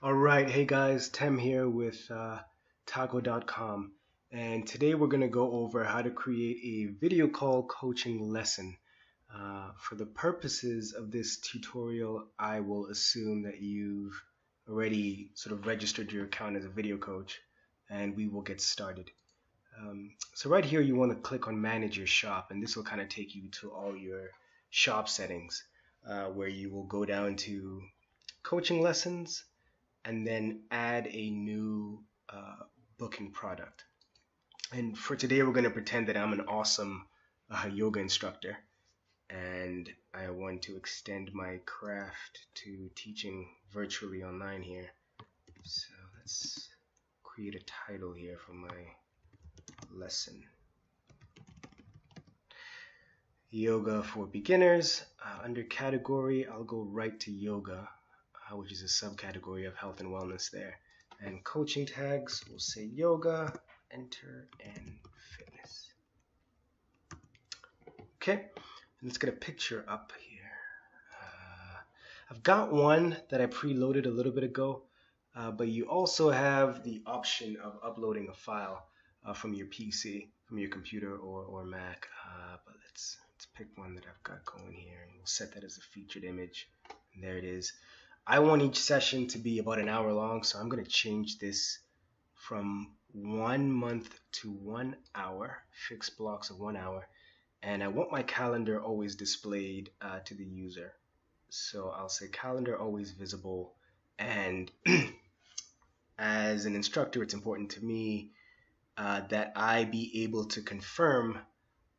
All right, hey guys, Tem here with Taqoh.com, and today we're going to go over how to create a video call coaching lesson. For the purposes of this tutorial, I will assume that you've already sort of registered your account as a video coach, and we will get started. So right here, you want to click on Manage Your Shop, and this will kind of take you to all your shop settings, where you will go down to Coaching Lessons and then add a new booking product. And for today, we're going to pretend that I'm an awesome yoga instructor and I want to extend my craft to teaching virtually online here. So let's create a title here for my lesson. Yoga for beginners. Under category, I'll go right to yoga, which is a subcategory of health and wellness there. And coaching tags, we'll say yoga, enter, and fitness. Okay, let's get a picture up here. I've got one that I preloaded a little bit ago, but you also have the option of uploading a file from your PC, from your computer or Mac. But let's pick one that I've got going here, and we'll set that as a featured image. And there it is. I want each session to be about an hour long, so I'm going to change this from 1 month to 1 hour, fixed blocks of 1 hour, and I want my calendar always displayed to the user. So I'll say calendar always visible, and as an instructor, it's important to me that I be able to confirm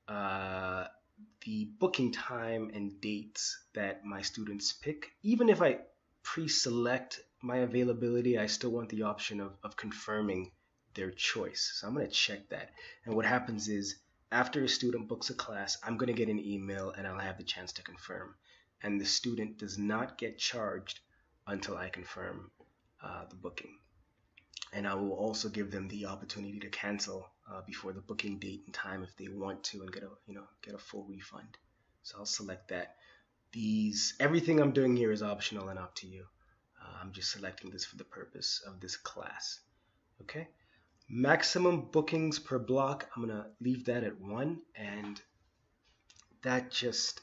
the booking time and dates that my students pick. Even if I pre-select my availability, I still want the option of confirming their choice. So I'm going to check that. And what happens is, after a student books a class, I'm going to get an email and I'll have the chance to confirm. And the student does not get charged until I confirm the booking. And I will also give them the opportunity to cancel before the booking date and time if they want to, and get a full refund. So I'll select that. Everything I'm doing here is optional and up to you. I'm just selecting this for the purpose of this class. Okay. Maximum bookings per block, I'm gonna leave that at 1, and that just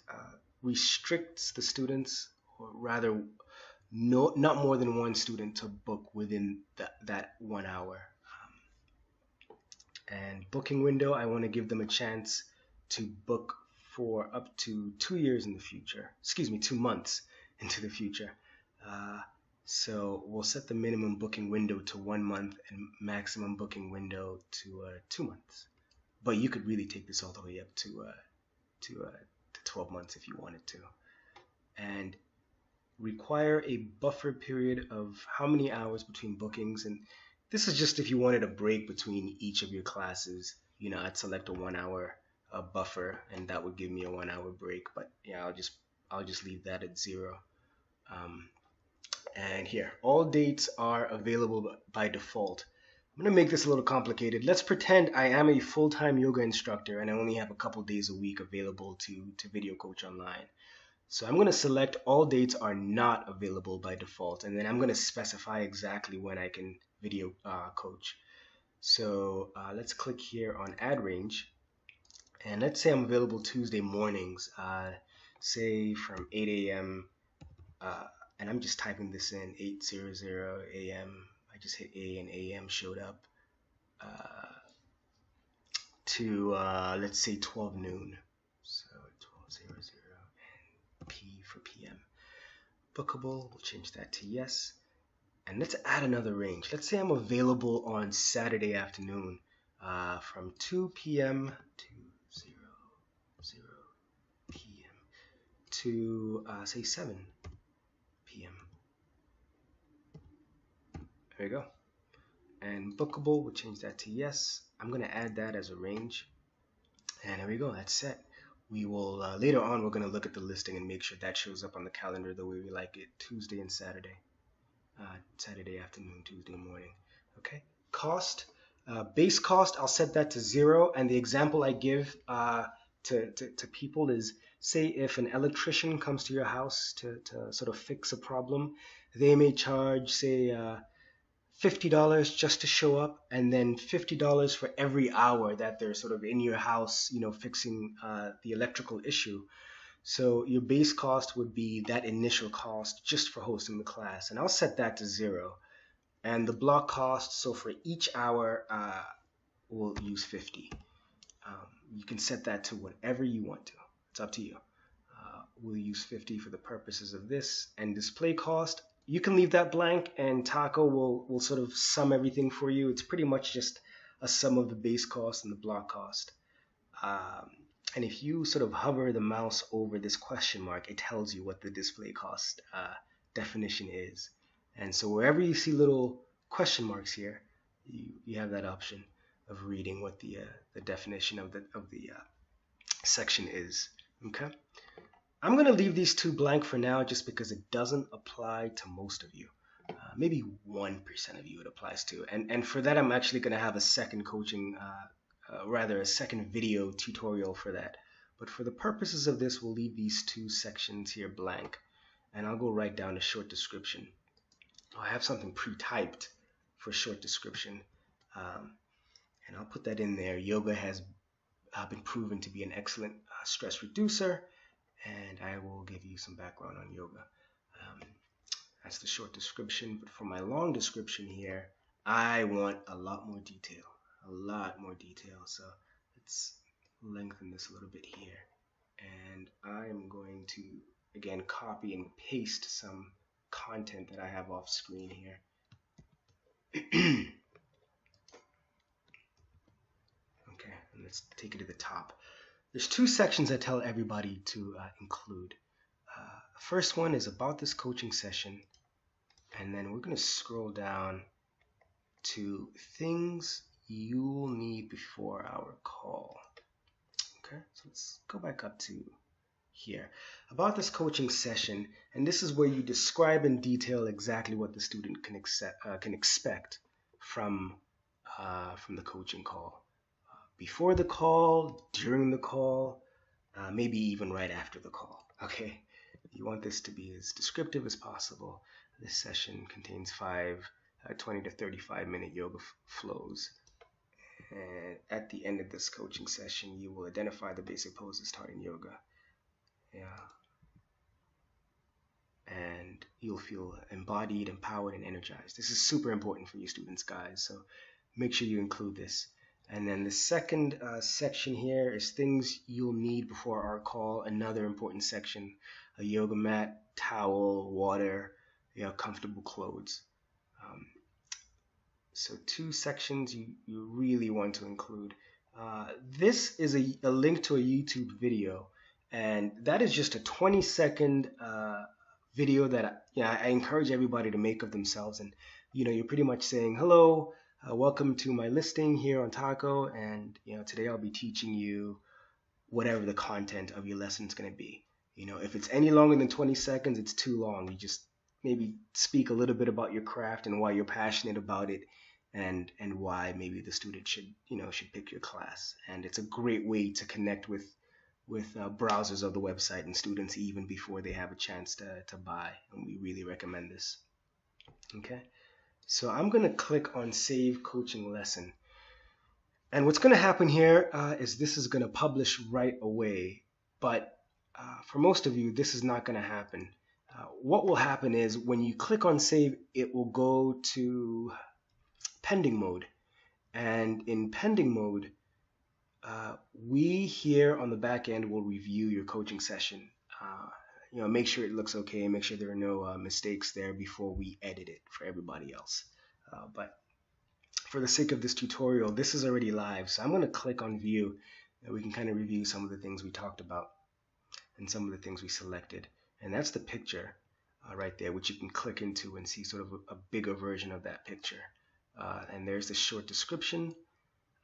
restricts the students, or rather, not more than 1 student to book within that 1 hour. And booking window, I want to give them a chance to book for up to 2 years in the future. Excuse me, 2 months into the future. So we'll set the minimum booking window to 1 month and maximum booking window to 2 months. But you could really take this all the way up to 12 months if you wanted to. And require a buffer period of how many hours between bookings. And this is just if you wanted a break between each of your classes. I'd select a 1 hour buffer, and that would give me a 1 hour break. But yeah, I'll just leave that at 0. And here, all dates are available by default. I'm going to make this a little complicated. Let's pretend I am a full-time yoga instructor and I only have a couple days a week available to video coach online. So I'm going to select all dates are not available by default, and then I'm going to specify exactly when I can video coach. So let's click here on add range, and let's say I'm available Tuesday mornings, say from 8 a.m. And I'm just typing this in, 8:00 a.m. I just hit A and AM showed up, to let's say 12 noon. So 12:00 and P for PM. Bookable, we'll change that to yes. And let's add another range. Let's say I'm available on Saturday afternoon from 2 p.m. to 0 p.m. to say 7 p.m. There we go. And bookable, we'll change that to yes. I'm going to add that as a range. And there we go, that's set. We will, later on, we're going to look at the listing and make sure that shows up on the calendar the way we like it, Tuesday and Saturday. Saturday afternoon, Tuesday morning. Okay, cost, base cost, I'll set that to 0. And the example I give to people is, say if an electrician comes to your house to sort of fix a problem, they may charge, say, $50 just to show up, and then $50 for every hour that they're sort of in your house, fixing the electrical issue. So your base cost would be that initial cost just for hosting the class, and I'll set that to 0. And the block cost, so for each hour, we'll use 50. You can set that to whatever you want to. It's up to you. We'll use 50 for the purposes of this. And display cost, you can leave that blank, and Taqoh will sort of sum everything for you. It's pretty much just a sum of the base cost and the block cost. And if you sort of hover the mouse over this question mark, it tells you what the display cost definition is. And so wherever you see little question marks here, you have that option of reading what the definition of the section is. Okay, I'm going to leave these 2 blank for now, just because it doesn't apply to most of you. Maybe 1% of you it applies to, and for that I'm actually going to have a second coaching, rather a second video tutorial for that. But for the purposes of this, we'll leave these 2 sections here blank, and I'll go right down to short description. I have something pre-typed for short description, and I'll put that in there. Yoga has been proven to be an excellent stress reducer, and I will give you some background on yoga. That's the short description. But for my long description here, I want a lot more detail. So let's lengthen this a little bit here, and I am going to again copy and paste some content that I have off screen here. Okay, and let's take it to the top. There's 2 sections I tell everybody to include. First one is about this coaching session, and then we're going to scroll down to things you'll need before our call. Okay, so let's go back up to here. About this coaching session, and this is where you describe in detail exactly what the student can expect from the coaching call. Before the call, during the call, maybe even right after the call. Okay, you want this to be as descriptive as possible. This session contains 5 20 to 35 minute yoga flows. And at the end of this coaching session, you will identify the basic poses taught in yoga. Yeah. And you'll feel embodied, empowered, and energized. This is super important for you students, guys, so make sure you include this. And then the second section here is things you'll need before our call. Another important section: a yoga mat, towel, water, comfortable clothes. So 2 sections you really want to include. This is a link to a YouTube video, and that is just a 20-second video that I encourage everybody to make of themselves. And you're pretty much saying, hello, welcome to my listing here on Taqoh, and today I'll be teaching you whatever the content of your lesson is going to be. If it's any longer than 20 seconds, it's too long. You just maybe speak a little bit about your craft and why you're passionate about it, and why maybe the student should pick your class. And it's a great way to connect with browsers of the website and students even before they have a chance to buy, and we really recommend this. Okay, so I'm going to click on Save Coaching Lesson, and what's going to happen here is this is going to publish right away, but for most of you this is not going to happen. What will happen is when you click on Save, it will go to pending mode, and in pending mode, we here on the back end will review your coaching session. Make sure it looks okay, make sure there are no mistakes there before we edit it for everybody else. But for the sake of this tutorial, this is already live, so I'm going to click on View, and we can kind of review some of the things we talked about and some of the things we selected. And that's the picture right there, which you can click into and see sort of a bigger version of that picture. And there's the short description.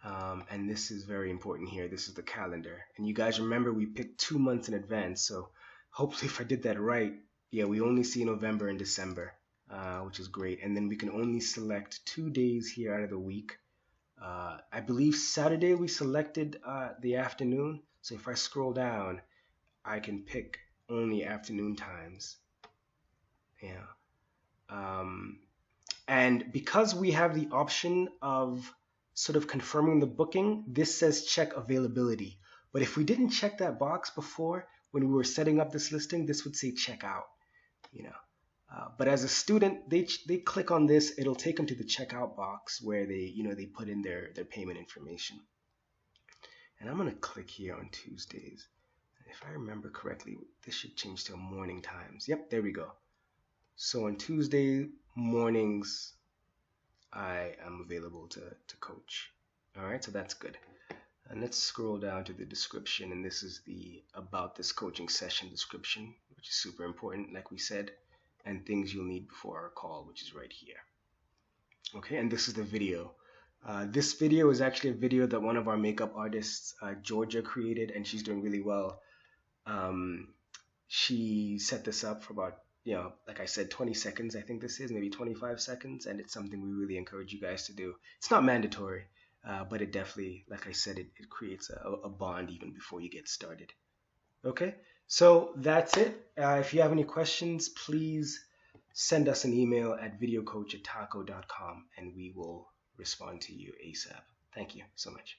And this is very important here. This is the calendar. And you guys remember we picked 2 months in advance. So hopefully if I did that right, we only see November and December, which is great. And then we can only select 2 days here out of the week. I believe Saturday we selected the afternoon. So if I scroll down, I can pick only afternoon times. Yeah. Um, and because we have the option of sort of confirming the booking, this says check availability. But if we didn't check that box before, when we were setting up this listing, this would say check out, you know. But as a student, they click on this, it'll take them to the checkout box where they put in their payment information. And I'm gonna click here on Tuesdays. If I remember correctly, this should change to morning times. Yep, there we go. So on Tuesday mornings, I am available to coach. All right, so that's good. And let's scroll down to the description, and this is the about this coaching session description, which is super important, like we said, and things you'll need before our call, which is right here. Okay, and this is the video. This video is actually a video that one of our makeup artists, Georgia, created, and she's doing really well. She set this up for about, like I said, 20 seconds, I think this is, maybe 25 seconds, and it's something we really encourage you guys to do. It's not mandatory, but it definitely, like I said, it creates a bond even before you get started. Okay, so that's it. If you have any questions, please send us an email at videocoach@taqoh.com, and we will respond to you ASAP. Thank you so much.